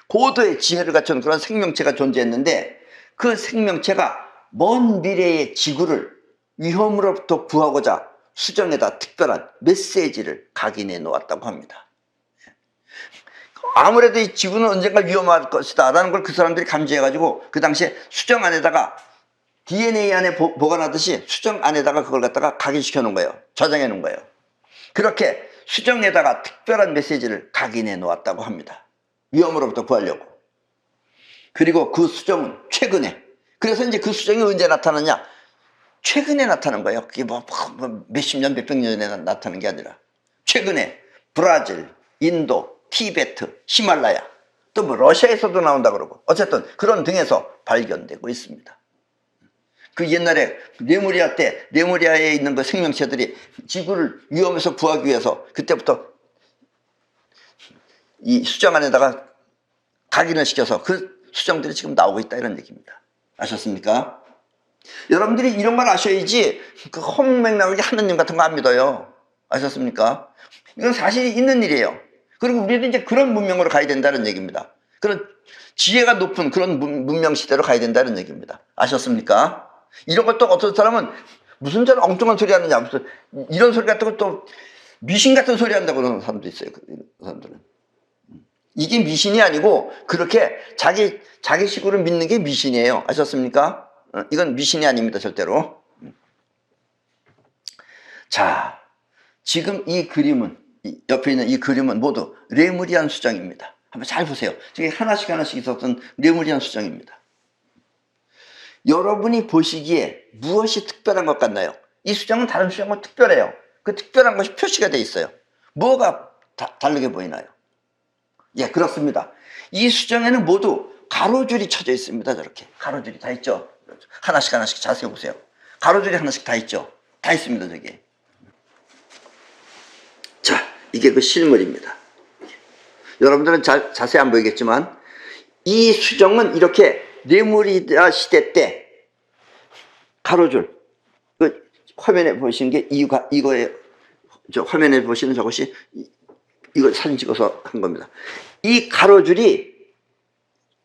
고도의 지혜를 갖춘 그런 생명체가 존재했는데 그 생명체가 먼 미래의 지구를 위험으로부터 구하고자 수정에다 특별한 메시지를 각인해 놓았다고 합니다. 아무래도 이 지구는 언젠가 위험할 것이다 라는 걸 그 사람들이 감지해 가지고 그 당시에 수정 안에다가 DNA 안에 보관하듯이 수정 안에다가 그걸 갖다가 각인시켜 놓은 거예요. 저장해 놓은 거예요. 그렇게 수정에다가 특별한 메시지를 각인해 놓았다고 합니다. 위험으로부터 구하려고. 그리고 그 수정은 최근에, 그래서 이제 그 수정이 언제 나타나냐? 최근에 나타난 거예요. 그게 몇십 년, 몇백 년에 나타나는 게 아니라 최근에 브라질, 인도, 티베트, 히말라야, 또 뭐 러시아에서도 나온다 그러고 어쨌든 그런 등에서 발견되고 있습니다. 그 옛날에 레무리아에 있는 그 생명체들이 지구를 위험에서 구하기 위해서 그때부터 이 수정 안에다가 각인을 시켜서 그 수정들이 지금 나오고 있다 이런 얘기입니다. 아셨습니까? 여러분들이 이런 걸 아셔야지 그 헛맥락하게 하느님 같은 거 안 믿어요. 아셨습니까? 이건 사실이 있는 일이에요. 그리고 우리는 이제 그런 문명으로 가야 된다는 얘기입니다. 그런 지혜가 높은 그런 문명 시대로 가야 된다는 얘기입니다. 아셨습니까? 이런 것도 어떤 사람은 무슨 저런 엉뚱한 소리 하느냐, 무슨 이런 소리 같은 것도 미신 같은 소리 한다고 그러는 사람도 있어요. 그 사람들은. 이게 미신이 아니고 그렇게 자기 식으로 믿는 게 미신이에요. 아셨습니까? 이건 미신이 아닙니다. 절대로. 자, 지금 이 그림은, 옆에 있는 이 그림은 모두 레무리안 수정입니다. 한번 잘 보세요. 저기 하나씩 있었던 레무리안 수정입니다. 여러분이 보시기에 무엇이 특별한 것 같나요? 이 수정은 다른 수정과 특별해요. 그 특별한 것이 표시가 되어 있어요. 뭐가 다르게 보이나요? 예, 그렇습니다. 이 수정에는 모두 가로줄이 쳐져 있습니다. 저렇게 가로줄이 다 있죠. 하나씩 자세히 보세요. 가로줄이 하나씩 다 있죠. 다 있습니다. 저기. 자, 이게 그 실물입니다. 여러분들은 자세히 안 보이겠지만 이 수정은 이렇게 레무리아 시대 때 가로줄, 그 화면에 보시는 게 이거예요. 저 화면에 보시는 저것이 이거 사진 찍어서 한 겁니다. 이 가로줄이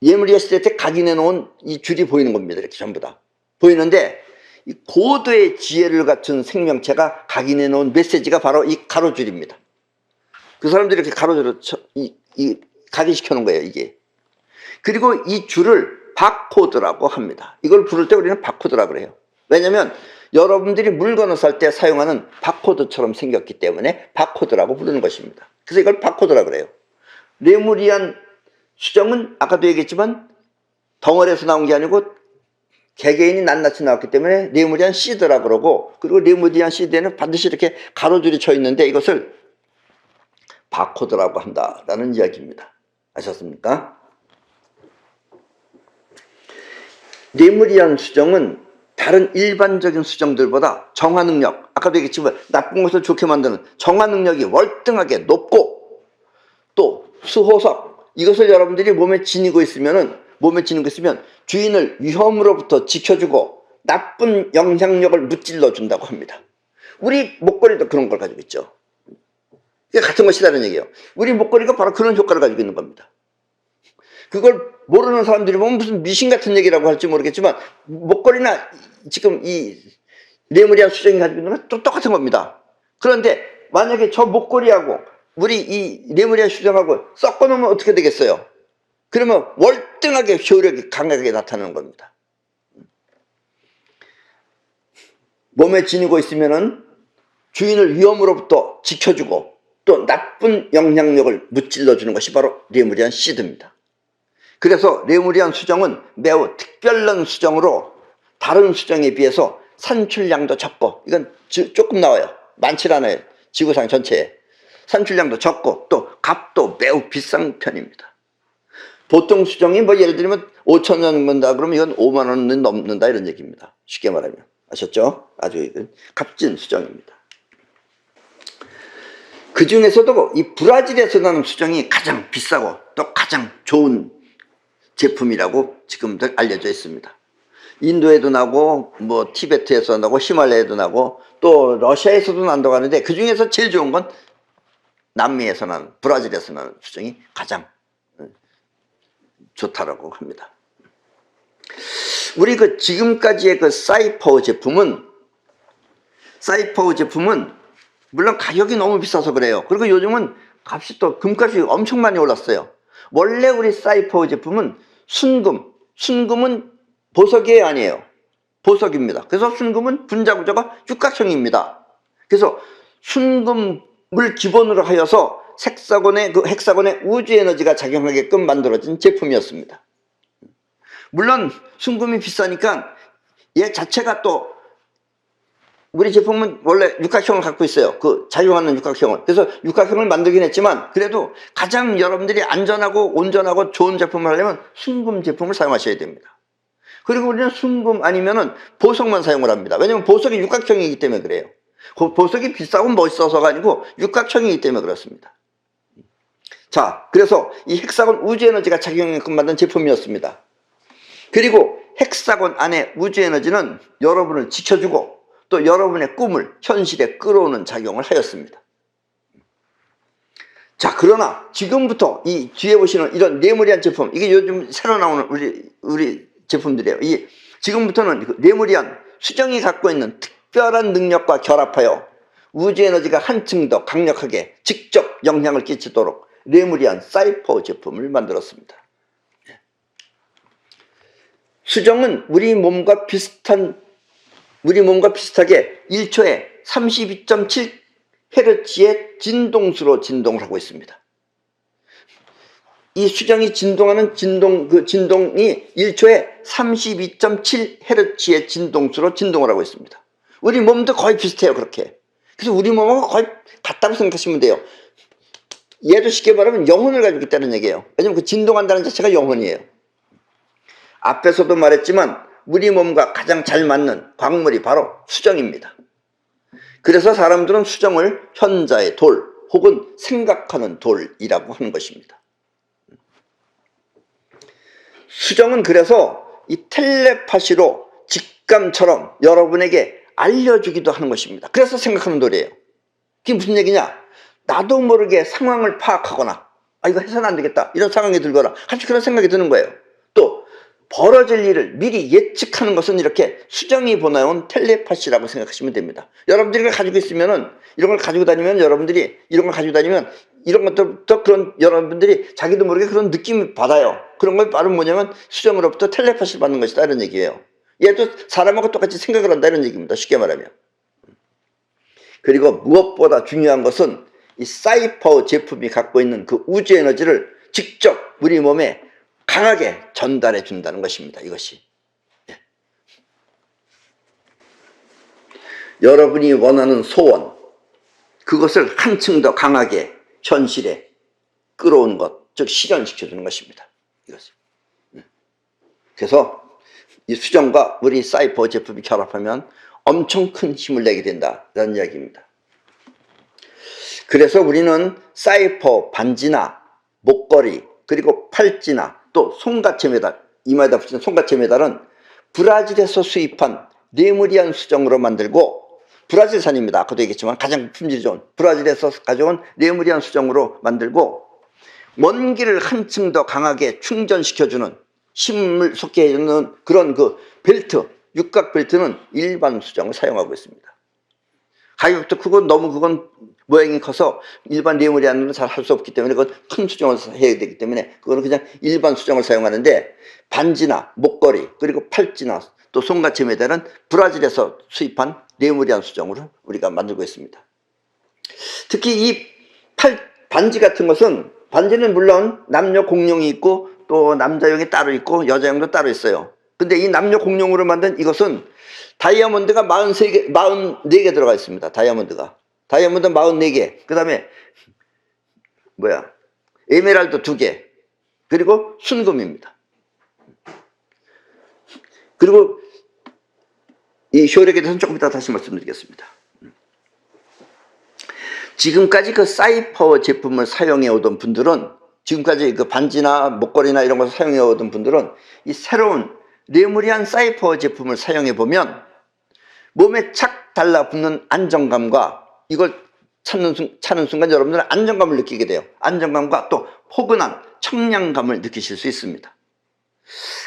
레무리아 시대 때 각인해 놓은 이 줄이 보이는 겁니다. 이렇게 전부 다 보이는데, 이 고도의 지혜를 갖춘 생명체가 각인해 놓은 메시지가 바로 이 가로줄입니다. 그 사람들이 이렇게 가로줄을 각인시켜 놓은 거예요, 이게. 그리고 이 줄을 바코드라고 합니다. 이걸 부를 때 우리는 바코드라고 그래요. 왜냐하면 여러분들이 물건을 살 때 사용하는 바코드처럼 생겼기 때문에 바코드라고 부르는 것입니다. 그래서 이걸 바코드라고 그래요. 레무리안 수정은 아까도 얘기했지만 덩어리에서 나온 게 아니고 개개인이 낱낱이 나왔기 때문에 레무리안 시드라고 그러고, 그리고 레무리안 시드에는 반드시 이렇게 가로줄이 쳐 있는데 이것을 바코드라고 한다라는 이야기입니다. 아셨습니까? 레무리안 수정은 다른 일반적인 수정들보다 정화 능력, 아까도 얘기했지만 나쁜 것을 좋게 만드는 정화 능력이 월등하게 높고, 또 수호석, 이것을 여러분들이 몸에 지니고 있으면 주인을 위험으로부터 지켜주고 나쁜 영향력을 무찔러 준다고 합니다. 우리 목걸이도 그런 걸 가지고 있죠. 이게 같은 것이라는 얘기예요. 우리 목걸이가 바로 그런 효과를 가지고 있는 겁니다. 그걸 모르는 사람들이 보면 무슨 미신 같은 얘기라고 할지 모르겠지만, 목걸이나 지금 이 레무리안 수정이 가지고 있는 건 또 똑같은 겁니다. 그런데 만약에 저 목걸이하고 우리 이 레무리안 수정하고 섞어 놓으면 어떻게 되겠어요? 그러면 월등하게 효력이 강하게 나타나는 겁니다. 몸에 지니고 있으면은 주인을 위험으로부터 지켜주고 또 나쁜 영향력을 무찔러 주는 것이 바로 레무리안 시드입니다. 그래서 레무리안 수정은 매우 특별한 수정으로 다른 수정에 비해서 산출량도 적고, 이건 조금 나와요. 많지 않아요. 지구상 전체에. 산출량도 적고 또 값도 매우 비싼 편입니다. 보통 수정이 뭐 예를 들면 5,000원 넘는다 그러면 이건 5만 원은 넘는다 이런 얘기입니다. 쉽게 말하면. 아셨죠? 아주 값진 수정입니다. 그 중에서도 이 브라질에서 나는 수정이 가장 비싸고 또 가장 좋은 제품이라고 지금도 알려져 있습니다. 인도에도 나고 뭐 티베트에서 나고 히말라야에도 나고 또 러시아에서도 난다고 하는데, 그 중에서 제일 좋은 건 남미에서 나는, 브라질에서 나는 수정이 가장 좋다라고 합니다. 우리 그 지금까지의 그 사이퍼 제품은 물론 가격이 너무 비싸서 그래요. 그리고 요즘은 값이 또 금값이 엄청 많이 올랐어요. 원래 우리 사이퍼 제품은 순금은 보석이 아니에요. 보석입니다. 그래서 순금은 분자 구조가 육각형입니다. 그래서 순금을 기본으로 하여서 헥사곤의 우주 에너지가 작용하게끔 만들어진 제품이었습니다. 물론 순금이 비싸니까 얘 자체가 또, 우리 제품은 원래 육각형을 갖고 있어요. 그 작용하는 육각형을. 그래서 육각형을 만들긴 했지만 그래도 가장 여러분들이 안전하고 온전하고 좋은 제품을 하려면 순금 제품을 사용하셔야 됩니다. 그리고 우리는 순금 아니면은 보석만 사용을 합니다. 왜냐면 보석이 육각형이기 때문에 그래요. 보석이 비싸고 멋있어서가 아니고 육각형이기 때문에 그렇습니다. 자, 그래서 이 헥사곤 우주 에너지가 작용하게끔 만든 제품이었습니다. 그리고 헥사곤 안에 우주 에너지는 여러분을 지켜주고 또 여러분의 꿈을 현실에 끌어오는 작용을 하였습니다. 자, 그러나 지금부터 이 뒤에 보시는 이런 레무리안 제품, 이게 요즘 새로 나오는 우리 제품들이에요. 지금부터는 레무리안 수정이 갖고 있는 특별한 능력과 결합하여 우주 에너지가 한층 더 강력하게 직접 영향을 끼치도록 레무리안 사이퍼 제품을 만들었습니다. 수정은 우리 몸과 비슷하게 1초에 32.7Hz의 진동수로 진동을 하고 있습니다. 이 수정이 진동하는 진동이 1초에 32.7Hz의 진동수로 진동을 하고 있습니다. 우리 몸도 거의 비슷해요, 그렇게. 그래서 우리 몸하고 거의 같다고 생각하시면 돼요. 얘도 쉽게 말하면 영혼을 가지고 있다는 얘기예요. 왜냐면 그 진동한다는 자체가 영혼이에요. 앞에서도 말했지만 우리 몸과 가장 잘 맞는 광물이 바로 수정입니다. 그래서 사람들은 수정을 현자의 돌 혹은 생각하는 돌이라고 하는 것입니다. 수정은 그래서 이 텔레파시로 직감처럼 여러분에게 알려주기도 하는 것입니다. 그래서 생각하는 돌이에요. 그게 무슨 얘기냐? 나도 모르게 상황을 파악하거나 이거 해서는 안 되겠다 이런 상황이 들거나 아주 그런 생각이 드는 거예요. 또 벌어질 일을 미리 예측하는 것은 이렇게 수정이 보내온 텔레파시라고 생각하시면 됩니다. 여러분들이 가지고 있으면은 이런 걸 가지고 다니면 이런 것들부터 그런 여러분들이 자기도 모르게 그런 느낌을 받아요. 그런 걸 바로 뭐냐면 수정으로부터 텔레파시를 받는 것이다 이런 얘기예요. 얘도 사람하고 똑같이 생각을 한다 이런 얘기입니다. 쉽게 말하면. 그리고 무엇보다 중요한 것은 이 사이퍼 제품이 갖고 있는 그 우주 에너지를 직접 우리 몸에 강하게 전달해 준다는 것입니다. 이것이. 예. 여러분이 원하는 소원, 그것을 한층 더 강하게 현실에 끌어온 것, 즉 실현시켜 주는 것입니다. 이것을. 그래서 이 수정과 우리 사이퍼 제품이 결합하면 엄청 큰 힘을 내게 된다라는 이야기입니다. 그래서 우리는 사이퍼 반지나 목걸이 그리고 팔찌나 또 손가체 메달, 이마에다 붙이는 손가체 메달은 브라질에서 수입한 레무리안 수정으로 만들고, 브라질산입니다. 아까도 얘기했지만 가장 품질이 좋은 브라질에서 가져온 레무리안 수정으로 만들고, 먼 길을 한층 더 강하게 충전시켜주는, 힘을 솟게 해주는 그런 그 벨트, 육각 벨트는 일반 수정을 사용하고 있습니다. 가격도 크고 너무 그건 모양이 커서 일반 레무리안으로 잘 할 수 없기 때문에 그건 큰 수정을 해야 되기 때문에 그거는 그냥 일반 수정을 사용하는데, 반지나 목걸이 그리고 팔찌나 또 손가체 메달은 브라질에서 수입한 레무리안 수정으로 우리가 만들고 있습니다. 특히 이 반지 같은 것은, 반지는 물론 남녀 공용이 있고 또 남자용이 따로 있고 여자용도 따로 있어요. 근데 이 남녀 공용으로 만든 이것은 다이아몬드가 44개 들어가 있습니다. 다이아몬드 44개. 그 다음에 에메랄드 2개. 그리고 순금입니다. 그리고 이 효력에 대해서는 조금 이따 다시 말씀드리겠습니다. 지금까지 그 사이퍼 제품을 사용해 오던 분들은, 지금까지 그 반지나 목걸이나 이런 것을 사용해 오던 분들은 이 새로운 레무리안 사이퍼 제품을 사용해 보면 몸에 착 달라붙는 안정감과, 이걸 차는 순간 여러분들은 안정감을 느끼게 돼요. 안정감과 또 포근한 청량감을 느끼실 수 있습니다.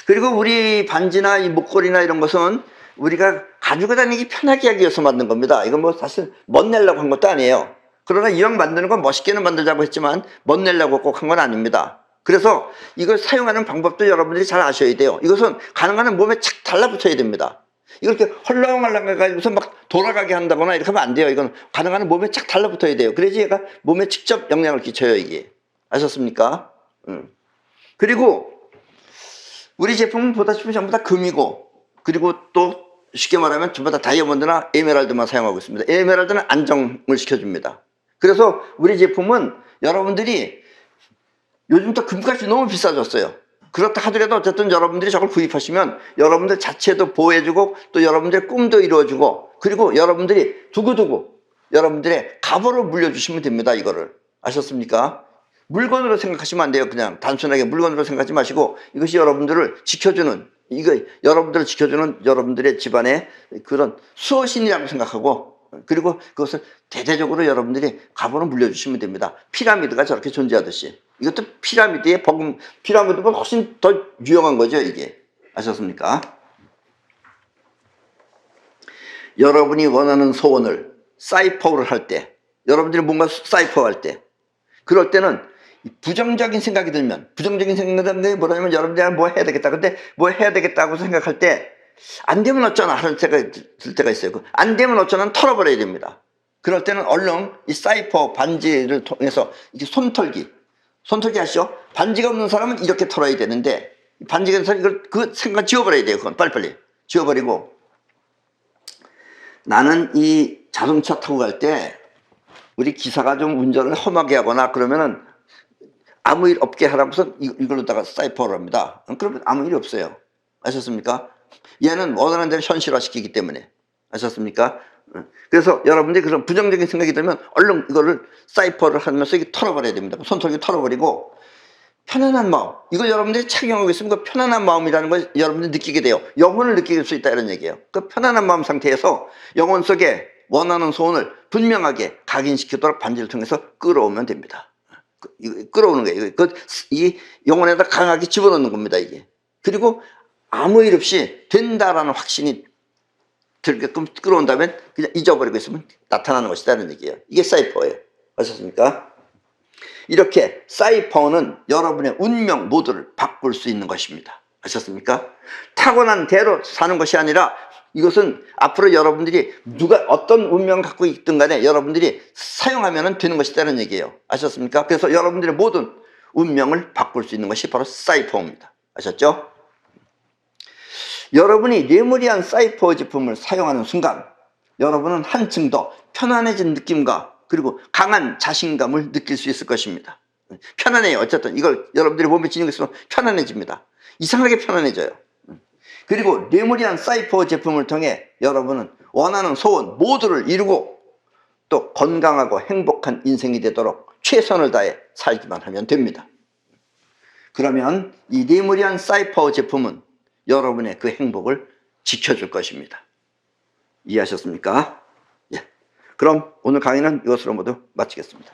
그리고 우리 반지나 이 목걸이나 이런 것은 우리가 가지고 다니기 편하게 하기 위해서 만든 겁니다. 이건 뭐 사실 멋내려고 한 것도 아니에요. 그러나 이왕 만드는 건 멋있게는 만들자고 했지만 멋내려고 꼭 한 건 아닙니다. 그래서 이걸 사용하는 방법도 여러분들이 잘 아셔야 돼요. 이것은 가능한 한 몸에 착 달라붙어야 됩니다. 이걸 이렇게 헐렁헐렁 해가지고서 막 돌아가게 한다거나 이렇게 하면 안 돼요. 이건 가능한 한 몸에 착 달라붙어야 돼요. 그래야지 얘가 몸에 직접 영향을 끼쳐요, 이게. 아셨습니까? 그리고 우리 제품은 보다시피 전부 다 금이고, 그리고 또 쉽게 말하면 전부 다 다이아몬드나 에메랄드만 사용하고 있습니다. 에메랄드는 안정을 시켜줍니다. 그래서 우리 제품은 여러분들이, 요즘 또 금값이 너무 비싸졌어요. 그렇다 하더라도 어쨌든 여러분들이 저걸 구입하시면 여러분들 자체도 보호해주고 또 여러분들의 꿈도 이루어주고, 그리고 여러분들이 두고두고 여러분들의 갑오로 물려주시면 됩니다. 이거를. 아셨습니까? 물건으로 생각하시면 안 돼요. 그냥 단순하게 물건으로 생각하지 마시고, 이것이 여러분들을 지켜주는, 여러분들을 지켜주는 여러분들의 집안의 그런 수호신이라고 생각하고, 그리고 그것을 대대적으로 여러분들이 갑오로 물려주시면 됩니다. 피라미드가 저렇게 존재하듯이 이것도 피라미드의 피라미드보다 훨씬 더 유용한 거죠, 이게. 아셨습니까? 여러분이 원하는 소원을 사이퍼를 할 때, 여러분들이 뭔가 사이퍼 할 때, 그럴 때는 부정적인 생각이 들면, 부정적인 생각이 뭐냐면 여러분들이 뭐 해야 되겠다. 근데 뭐 해야 되겠다고 생각할 때 안 되면 어쩌나 하는 때가 들 때가 있어요. 안 되면 어쩌나 털어버려야 됩니다. 그럴 때는 얼른 이 사이퍼 반지를 통해서 이게 손털기 아시죠? 반지가 없는 사람은 이렇게 털어야 되는데, 반지가 있는 사람은 그 생각 지워버려야 돼요. 그건 빨리빨리 지워버리고, 나는 이 자동차 타고 갈 때 우리 기사가 좀 운전을 험하게 하거나 그러면은 아무 일 없게 하라고서 이걸로다가 사이퍼를 합니다. 그러면 아무 일이 없어요. 아셨습니까? 얘는 원하는 대로 현실화시키기 때문에. 아셨습니까? 그래서 여러분들이 그런 부정적인 생각이 들면 얼른 이거를 사이퍼를 하면서 이게 털어버려야 됩니다. 손톱이 털어버리고, 편안한 마음, 이걸 여러분들이 착용하고 있으면 그 편안한 마음이라는 걸 여러분들이 느끼게 돼요. 영혼을 느낄 수 있다, 이런 얘기예요. 그 편안한 마음 상태에서 영혼 속에 원하는 소원을 분명하게 각인시키도록 반지를 통해서 끌어오면 됩니다. 끌어오는 거예요. 이 영혼에다 강하게 집어넣는 겁니다, 이게. 그리고 아무 일 없이 된다라는 확신이 들게끔 끌어온 다음에 그냥 잊어버리고 있으면 나타나는 것이다는 얘기예요. 이게 사이퍼예요. 아셨습니까? 이렇게 사이퍼는 여러분의 운명 모두를 바꿀 수 있는 것입니다. 아셨습니까? 타고난 대로 사는 것이 아니라, 이것은 앞으로 여러분들이 누가 어떤 운명을 갖고 있든 간에 여러분들이 사용하면 되는 것이다는 얘기예요. 아셨습니까? 그래서 여러분들의 모든 운명을 바꿀 수 있는 것이 바로 사이퍼입니다. 아셨죠? 여러분이 레무리안 사이퍼 제품을 사용하는 순간 여러분은 한층 더 편안해진 느낌과 그리고 강한 자신감을 느낄 수 있을 것입니다. 편안해요. 어쨌든 이걸 여러분들이 몸에 지니고 있으면 편안해집니다. 이상하게 편안해져요. 그리고 레무리안 사이퍼 제품을 통해 여러분은 원하는 소원 모두를 이루고 또 건강하고 행복한 인생이 되도록 최선을 다해 살기만 하면 됩니다. 그러면 이 레무리안 사이퍼 제품은 여러분의 그 행복을 지켜줄 것입니다. 이해하셨습니까? 예. 그럼 오늘 강의는 이것으로 모두 마치겠습니다.